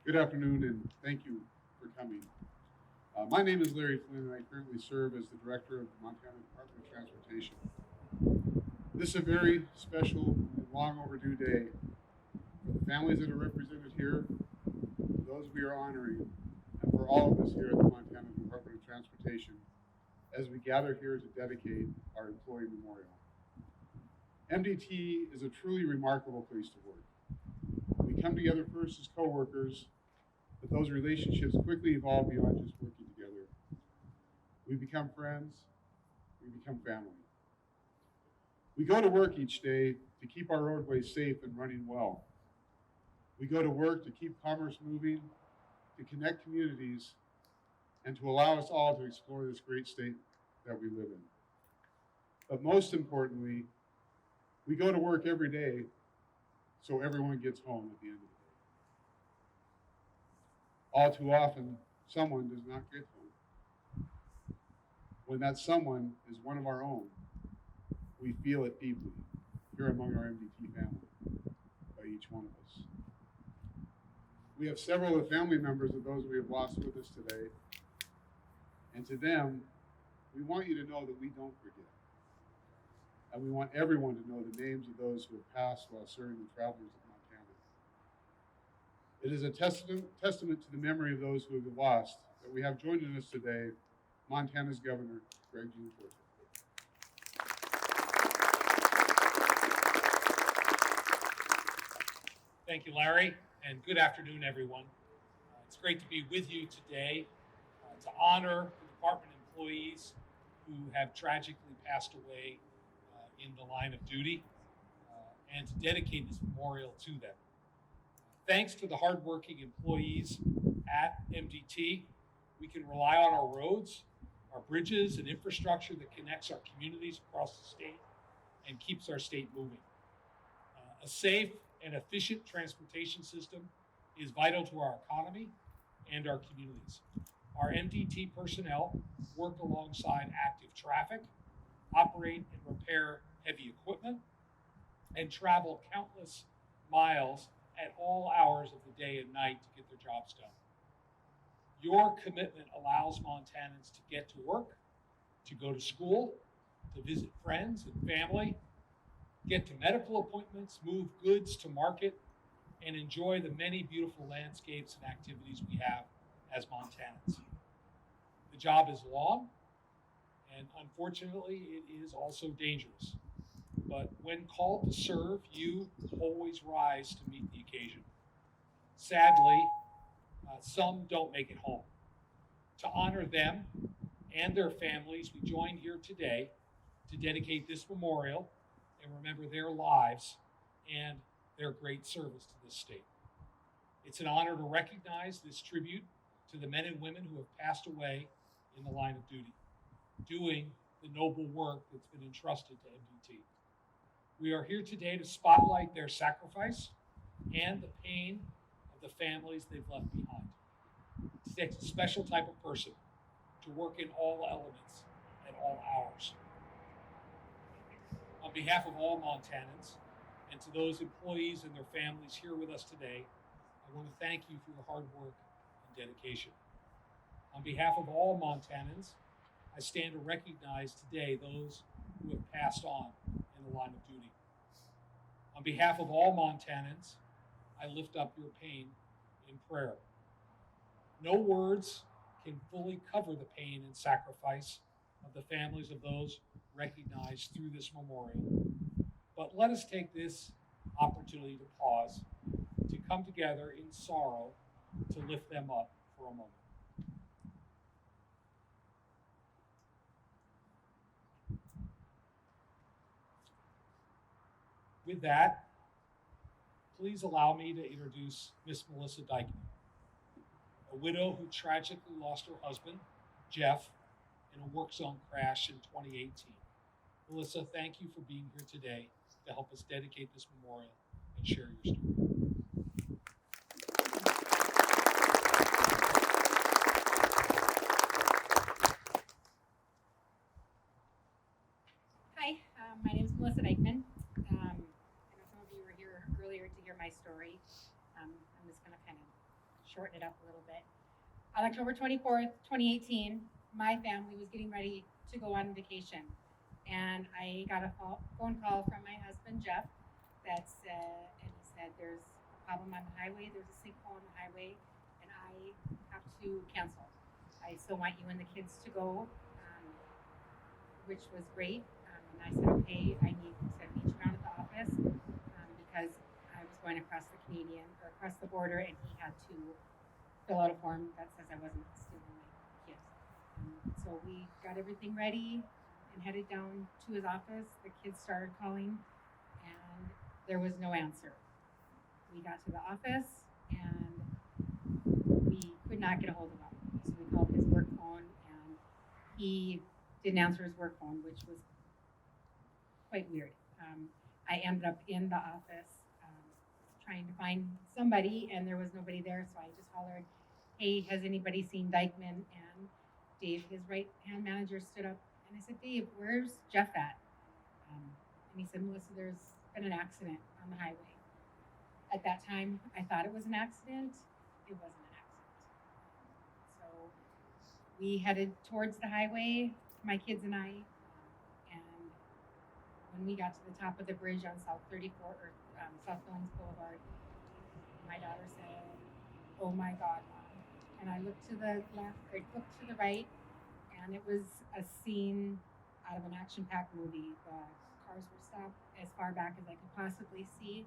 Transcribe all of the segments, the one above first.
Good afternoon, and thank you for coming. My name is Larry Flynn, and I currently serve as the Director of the Montana Department of Transportation. This is a very special and long overdue day for the families that are represented here, for those we are honoring, and for all of us here at the Montana Department of Transportation as we gather here to dedicate our employee memorial. MDT is a truly remarkable place to work. We come together first as coworkers, but those relationships quickly evolve beyond just working together. We become friends, we become family. We go to work each day to keep our roadways safe and running well. We go to work to keep commerce moving, to connect communities, and to allow us all to explore this great state that we live in. But most importantly, we go to work every day so everyone gets home at the end of the day. All too often, someone does not get home. When that someone is one of our own, we feel it deeply here among our MDT family, by each one of us. We have several of the family members of those we have lost with us today, and to them, we want you to know that we don't forget. And we want everyone to know the names of those who have passed while serving the travelers of Montana. It is a testament to the memory of those who have lost that we have joining us today Montana's Governor, Gianforte. Thank you, Larry, and good afternoon, everyone. It's great to be with you today to honor the department employees who have tragically passed away in the line of duty and to dedicate this memorial to them. Thanks to the hardworking employees at MDT, we can rely on our roads, our bridges, and infrastructure that connects our communities across the state and keeps our state moving. A safe and efficient transportation system is vital to our economy and our communities. Our MDT personnel work alongside active traffic, operate and repair heavy equipment, and travel countless miles at all hours of the day and night to get their jobs done. Your commitment allows Montanans to get to work, to go to school, to visit friends and family, get to medical appointments, move goods to market, and enjoy the many beautiful landscapes and activities we have as Montanans. The job is long, and unfortunately, it is also dangerous. But when called to serve, you always rise to meet the occasion. Sadly, some don't make it home. To honor them and their families, we join here today to dedicate this memorial and remember their lives and their great service to this state. It's an honor to recognize this tribute to the men and women who have passed away in the line of duty, doing the noble work that's been entrusted to MDT. We are here today to spotlight their sacrifice and the pain of the families they've left behind. It takes a special type of person to work in all elements at all hours. On behalf of all Montanans and to those employees and their families here with us today, I want to thank you for your hard work and dedication. On behalf of all Montanans, I stand to recognize today those who have passed on in the line of duty. On behalf of all Montanans, I lift up your pain in prayer. No words can fully cover the pain and sacrifice of the families of those recognized through this memorial. But let us take this opportunity to pause, to come together in sorrow, to lift them up for a moment. With that, please allow me to introduce Miss Melissa Bikeman, a widow who tragically lost her husband, Jeff, in a work zone crash in 2018. Melissa, thank you for being here today to help us dedicate this memorial and share your story. Hi, my name is Melissa Bikeman. I know some of you were here earlier to hear my story. I'm just going to kind of shorten it up a little bit. On October 24th, 2018, my family was getting ready to go on vacation. And I got a phone call from my husband, Jeff, and he said, there's a problem on the highway, there's a sinkhole on the highway, and I have to cancel. I still want you and the kids to go, which was great. And I said, okay, I need to meet you down at the office because I was going across the border, and he had to fill out a form that says I wasn't stealing my kids. So we got everything ready and headed down to his office. The kids started calling, and there was no answer. We got to the office, and we could not get a hold of him. So we called his work phone, and he didn't answer his work phone, which was quite weird. I ended up in the office trying to find somebody, and there was nobody there, so I just hollered, hey, has anybody seen Bikeman? And Dave, his right-hand manager, stood up, and I said, Dave, where's Jeff at? And he said, Melissa, there's been an accident on the highway. At that time, I thought it was an accident. It wasn't an accident. So we headed towards the highway, my kids and I, and when we got to the top of the bridge on South Billings Boulevard, my daughter said, oh my God, Mom. And I looked to the left, I looked to the right, and it was a scene out of an action-packed movie. The cars were stopped as far back as I could possibly see.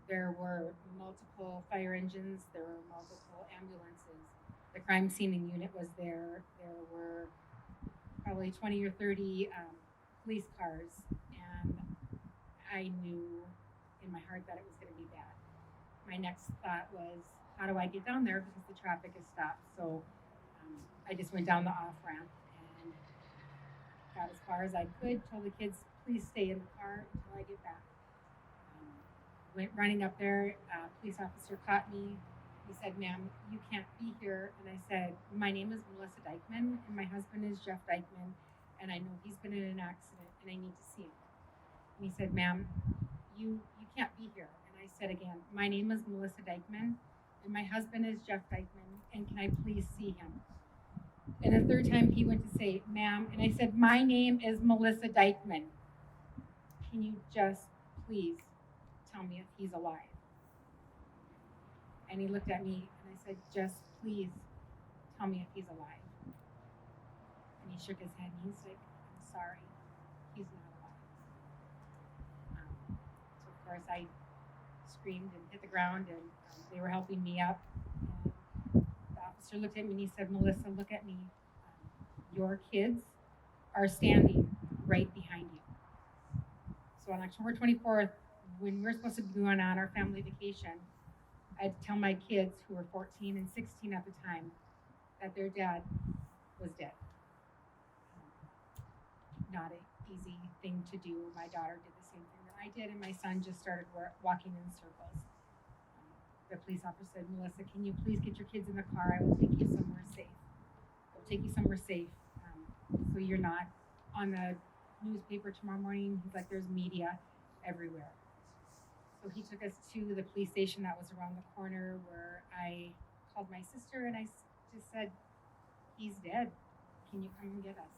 There were multiple fire engines, there were multiple ambulances. The crime scene unit was there. There were probably 20 or 30 police cars, and I knew in my heart that it was going to be bad. My next thought was, how do I get down there because the traffic is stopped? So I just went down the off ramp and got as far as I could, told the kids, please stay in the car until I get back. Went running up there, police officer caught me. He said, ma'am, you can't be here. And I said, my name is Melissa Dikeman, and my husband is Jeff Dikeman, and I know he's been in an accident, and I need to see him. And he said, ma'am, you can't be here. And I said again, my name is Melissa Dikeman, and my husband is Jeff Dikeman, and can I please see him? And the third time he went to say, ma'am, and I said, my name is Melissa Dikeman. Can you just please tell me if he's alive? And he looked at me and I said, just please tell me if he's alive. And he shook his head and he's like, I'm sorry, he's not alive. So of course I screamed and hit the ground, and they were helping me up. And the officer looked at me and he said, Melissa, look at me. Your kids are standing right behind you. So on October 24th, when we were supposed to be going on our family vacation, I had to tell my kids, who were 14 and 16 at the time, that their dad was dead. Not an easy thing to do. My daughter did the same thing that I did, and my son just started walking in circles. The police officer said, Melissa, can you please get your kids in the car? I will take you somewhere safe. I will take you somewhere safe so you're not on the newspaper tomorrow morning. He's like, there's media everywhere. So he took us to the police station that was around the corner, where I called my sister and I just said, he's dead. Can you come and get us?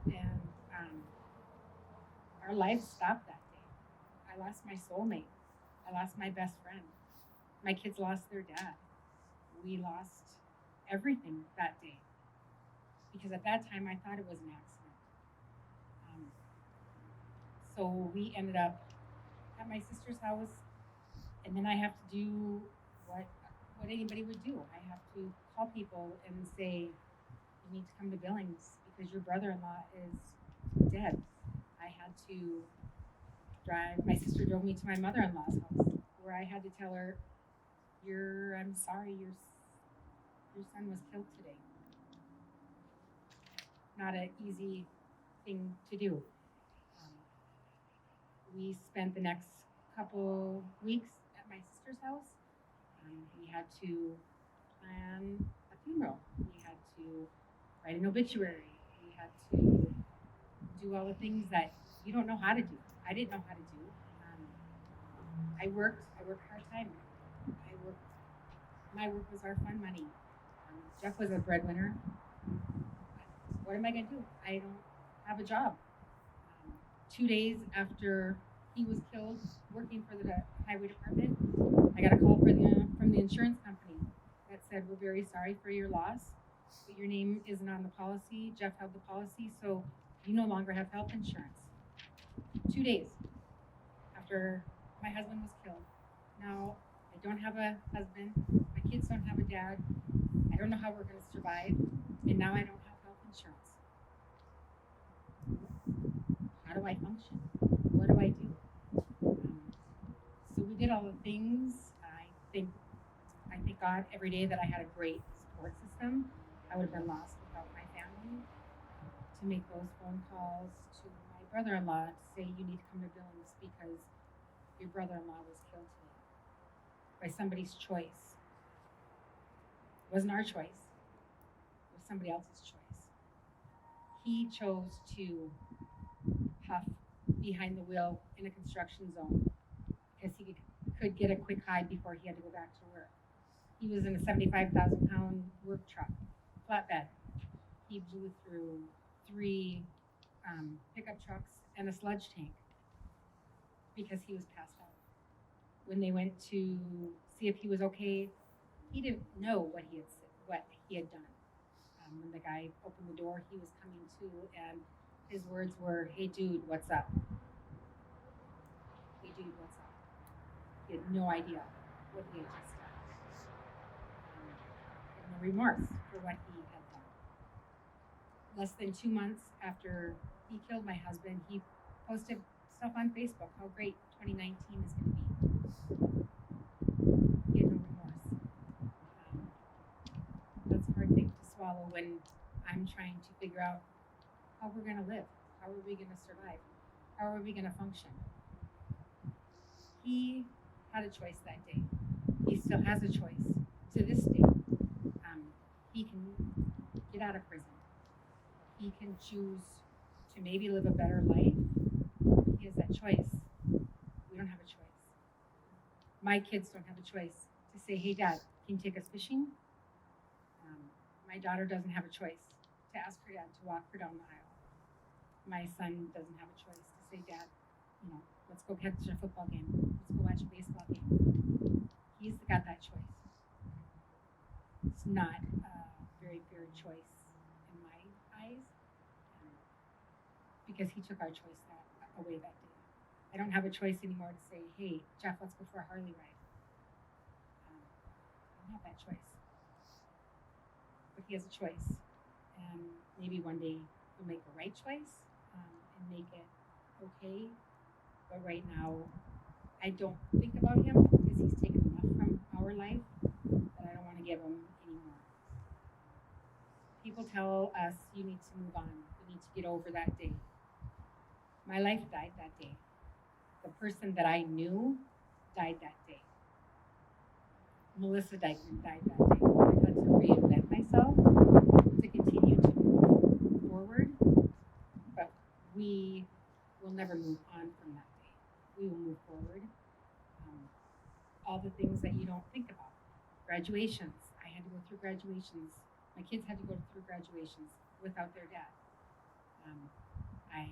And our lives stopped that day. I lost my soulmate. I lost my best friend. My kids lost their dad. We lost everything that day. Because at that time, I thought it was an accident. So we ended up at my sister's house, and then I have to do what anybody would do. I have to call people and say, you need to come to Billings because your brother-in-law is dead. I had to drive, my sister drove me to my mother-in-law's house, where I had to tell her, I'm sorry, your son was killed today. Not an easy thing to do. We spent the next couple weeks at my sister's house. We had to plan a funeral. We had to write an obituary. We had to do all the things that you don't know how to do. I didn't know how to do. I worked part-time. I worked my work was our fun money. Jeff was a breadwinner. What am I going to do? I don't have a job. 2 days after he was killed working for the highway department, I got a call from the insurance company that said, we're very sorry for your loss, but your name isn't on the policy. Jeff held the policy, so you no longer have health insurance. 2 days after my husband was killed. Now, I don't have a husband. My kids don't have a dad. I don't know how we're going to survive. And now I don't have health insurance. How do I function? What do I do? So we did all the things. I thank God every day that I had a great support system. I would have been lost without my family. To make those phone calls to my brother-in-law to say you need to come to Billings because your brother-in-law was killed today by somebody's choice. It wasn't our choice. It was somebody else's choice. He chose to huff behind the wheel in a construction zone because he could get a quick hide before he had to go back to work. He was in a 75,000-pound work truck, flatbed. He blew through 3 pickup trucks and a sludge tank because he was passed out. When they went to see if he was okay, he didn't know what he had done. When the guy opened the door, he was coming to, and his words were, "Hey, dude, what's up? Hey, dude, what's up?" He had no idea what he had just done. And no remorse for what he had done. Less than 2 months after he killed my husband, he posted stuff on Facebook how great 2019 is going to be. He had no remorse. That's a hard thing to swallow when I'm trying to figure out how we're going to live. How are we going to survive? How are we going to function? He had a choice that day. He still has a choice to this day. He can get out of prison. He can choose to maybe live a better life. He has that choice. We don't have a choice. My kids don't have a choice to say, "Hey, Dad, can you take us fishing?" My daughter doesn't have a choice to ask her dad to walk her down the aisle. My son doesn't have a choice to say, "Dad, let's go catch a football game. Let's go watch a baseball game." He's got that choice. It's not a very fair choice in my eyes because he took our choice away that day. I don't have a choice anymore to say, "Hey, Jeff, let's go for a Harley ride." I don't have that choice. But he has a choice. And maybe one day he'll make the right choice and make it okay. But right now, I don't think about him because he's taken enough from our life that I don't want to give him anymore. People tell us you need to move on. You need to get over that day. My life died that day. The person that I knew died that day. Melissa Bikeman died that day. I had to reinvent myself to continue to move forward, but we will never move on from that day. We will move forward. All the things that you don't think about. Graduations. I had to go through graduations. My kids had to go through graduations without their dad. I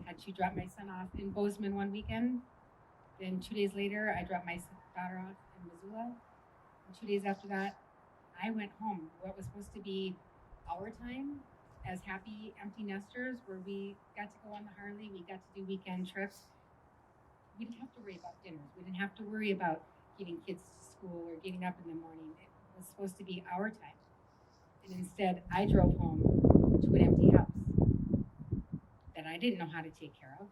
had to drop my son off in Bozeman one weekend. Then 2 days later, I dropped my daughter off in Missoula. And 2 days after that, I went home. What was supposed to be our time as happy empty nesters, where we got to go on the Harley, we got to do weekend trips. We didn't have to worry about dinners. We didn't have to worry about getting kids to school or getting up in the morning. It was supposed to be our time. And instead, I drove home to an empty house that I didn't know how to take care of.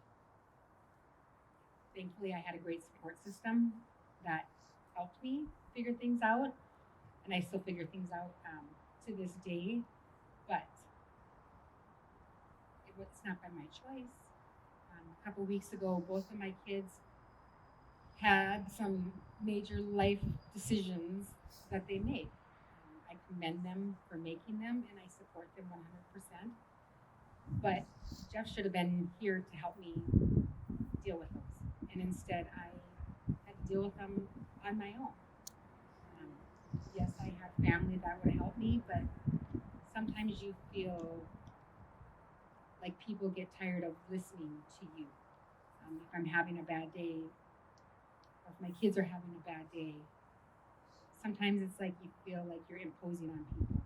Thankfully, I had a great support system that helped me figure things out. And I still figure things out to this day. But it's not by my choice. A couple weeks ago, both of my kids had some major life decisions that they made. I commend them for making them, and I support them 100%. But Jeff should have been here to help me deal with those. And instead, I had to deal with them on my own. Yes, I have family that would help me, but sometimes you feel like people get tired of listening to you. If I'm having a bad day, or if my kids are having a bad day, sometimes it's like you feel like you're imposing on people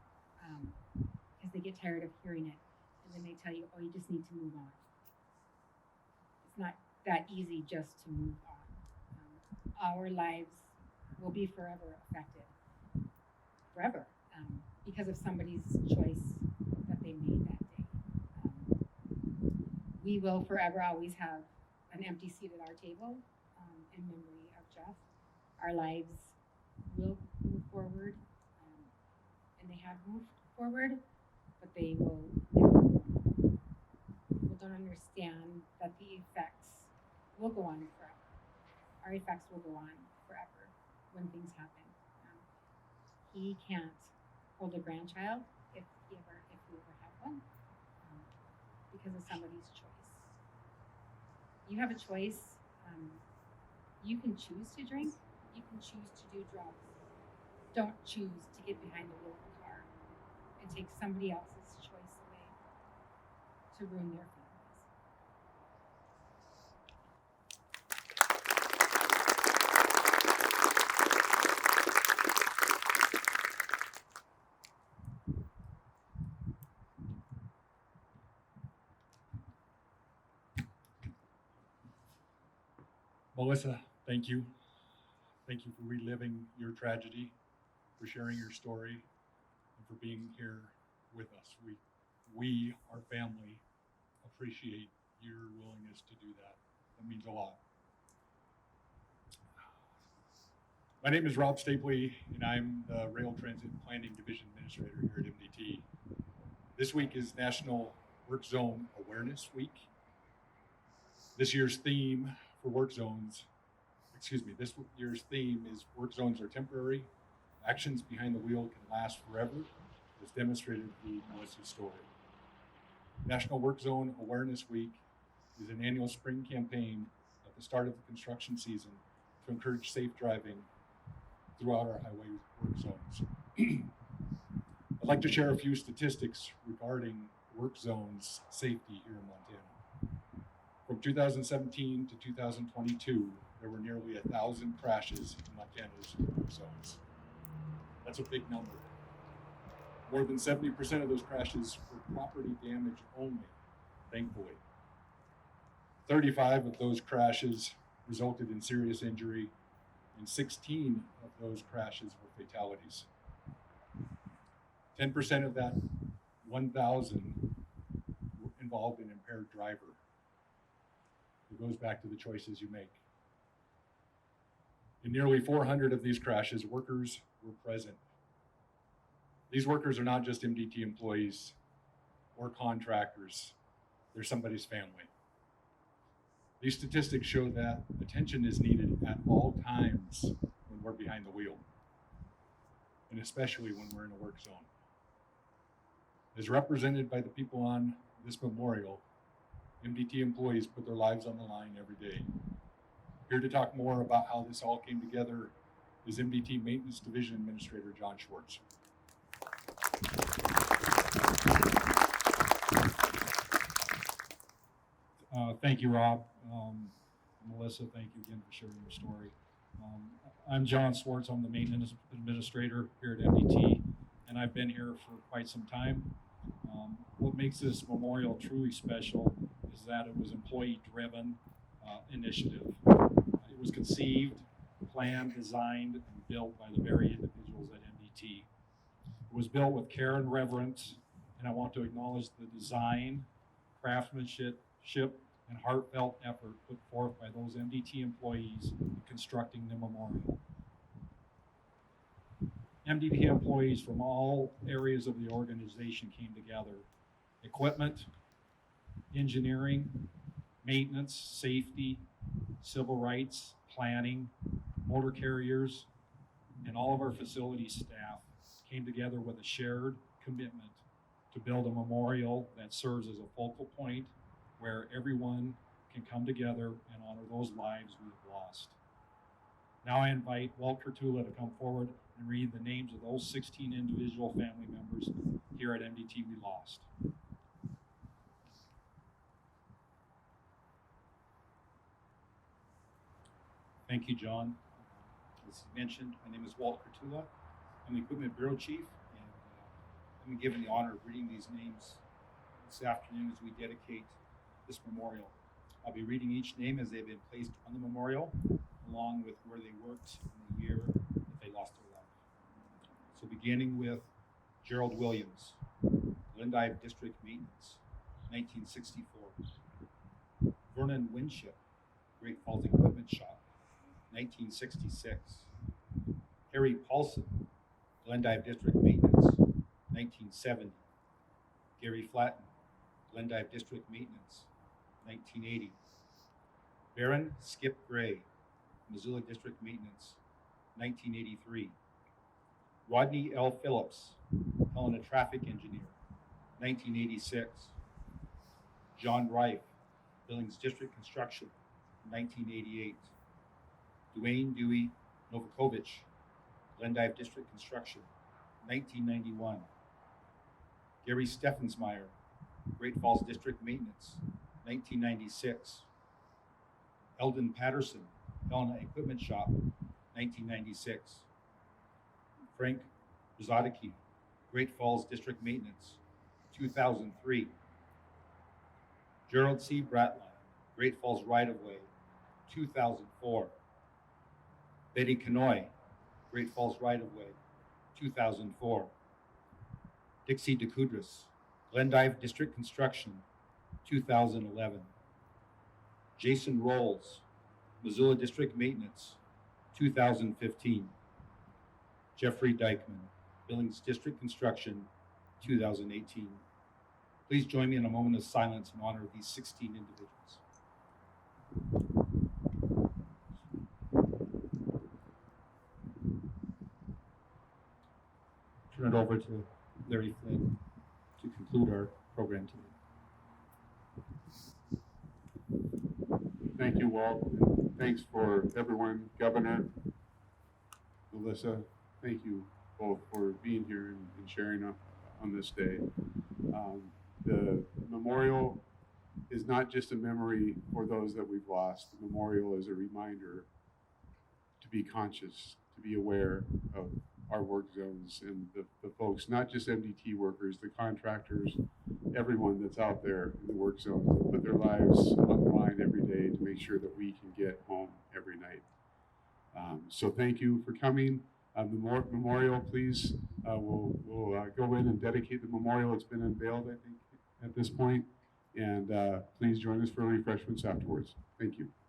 because they get tired of hearing it. And then they tell you, oh, you just need to move on. It's not that easy just to move on. Our lives will be forever affected. Forever. Because of somebody's choice that they made that day. We will forever always have an empty seat at our table in memory of Jeff. Our lives will move forward, and they have moved forward, but they will never go on. People don't understand that the effects will go on forever. Our effects will go on forever when things happen. He can't hold a grandchild if we ever have one, because of somebody's choice. You have a choice. You can choose to drink. You can choose to do drugs. Don't choose to get behind the wheel of a car and take somebody else's choice away to ruin their families. Melissa, thank you. Thank you for reliving your tragedy, for sharing your story, and for being here with us. We, our family, appreciate your willingness to do that. That means a lot. My name is Rob Stapley, and I'm the Rail Transit Planning Division Administrator here at MDT. This week is National Work Zone Awareness Week. This year's theme is work zones are temporary. Actions behind the wheel can last forever, as demonstrated through Melissa's story. National Work Zone Awareness Week is an annual spring campaign at the start of the construction season to encourage safe driving throughout our highway work zones. I'd like to share a few statistics regarding work zones safety here in Montana. From 2017 to 2022, there were nearly 1,000 crashes in Montana's work zones. That's a big number. More than 70% of those crashes were property damage only, thankfully. 35 of those crashes resulted in serious injury, and 16 of those crashes were fatalities. 10% of that 1,000 involved an impaired driver. It goes back to the choices you make. In nearly 400 of these crashes, workers were present. These workers are not just MDT employees or contractors, they're somebody's family. These statistics show that attention is needed at all times when we're behind the wheel, and especially when we're in a work zone. As represented by the people on this memorial, MDT employees put their lives on the line every day. Here to talk more about how this all came together is MDT Maintenance Division Administrator Gianforte. Thank you, Rob. Melissa, thank you again for sharing your story. I'm John Swartz. I'm the Maintenance Administrator here at MDT, and I've been here for quite some time. What makes this memorial truly special is that it was employee-driven initiative. It was conceived, planned, designed, and built by the very individuals at MDT. It was built with care and reverence, and I want to acknowledge the design, craftsmanship, and heartfelt effort put forth by those MDT employees in constructing the memorial. MDT employees from all areas of the organization came together. Equipment, engineering, maintenance, safety, civil rights, planning, motor carriers, and all of our facility staff came together with a shared commitment to build a memorial that serves as a focal point where everyone can come together and honor those lives we have lost. Now I invite Walt Kurtula to come forward and read the names of those 16 individual family members here at MDT we lost. Thank you, John. As mentioned, my name is Walt Kurtula. I'm the Equipment Bureau Chief, and I'm given the honor of reading these names this afternoon as we dedicate this memorial. I'll be reading each name as they've been placed on the memorial, along with where they worked in the year that they lost their life. So beginning with Gerald Williams, Glendive District Maintenance, 1964. Vernon Winship, Great Falls Equipment Shop, 1966. Harry Paulson, Glendive District Maintenance, 1970. Gary Flatten, Glendive District Maintenance, 1980. Baron Skip Gray, Missoula District Maintenance, 1983. Rodney L. Phillips, Helena Traffic Engineer, 1986. John Reif, Billings District Construction, 1988. Dwayne Dewey Novakovich, Glendive District Construction, 1991. Gary Steffensmeyer, Great Falls District Maintenance, 1996. Eldon Patterson, Helena Equipment Shop, 1996. Frank Rzadicki, Great Falls District Maintenance, 2003. Gerald C. Bratline, Great Falls Right-of-Way, 2004. Betty Canoy, Great Falls Right-of-Way, 2004. Dixie DeCudris, Glendive District Construction, 2011. Jason Rolls, Missoula District Maintenance, 2015. Jeffrey Dikeman, Billings District Construction, 2018. Please join me in a moment of silence in honor of these 16 individuals. Turn it over to Larry Flynn to conclude our program today. Thank you, Walt. And thanks for everyone, Governor, Melissa. Thank you both for being here and sharing on this day. The memorial is not just a memory for those that we've lost. The memorial is a reminder to be conscious, to be aware of our work zones and the folks, not just MDT workers, the contractors, everyone that's out there in the work zones that put their lives on the line every day to make sure that we can get home every night. So thank you for coming. The memorial, please, we'll go in and dedicate the memorial. It's been unveiled, I think, at this point. And please join us for refreshments afterwards. Thank you.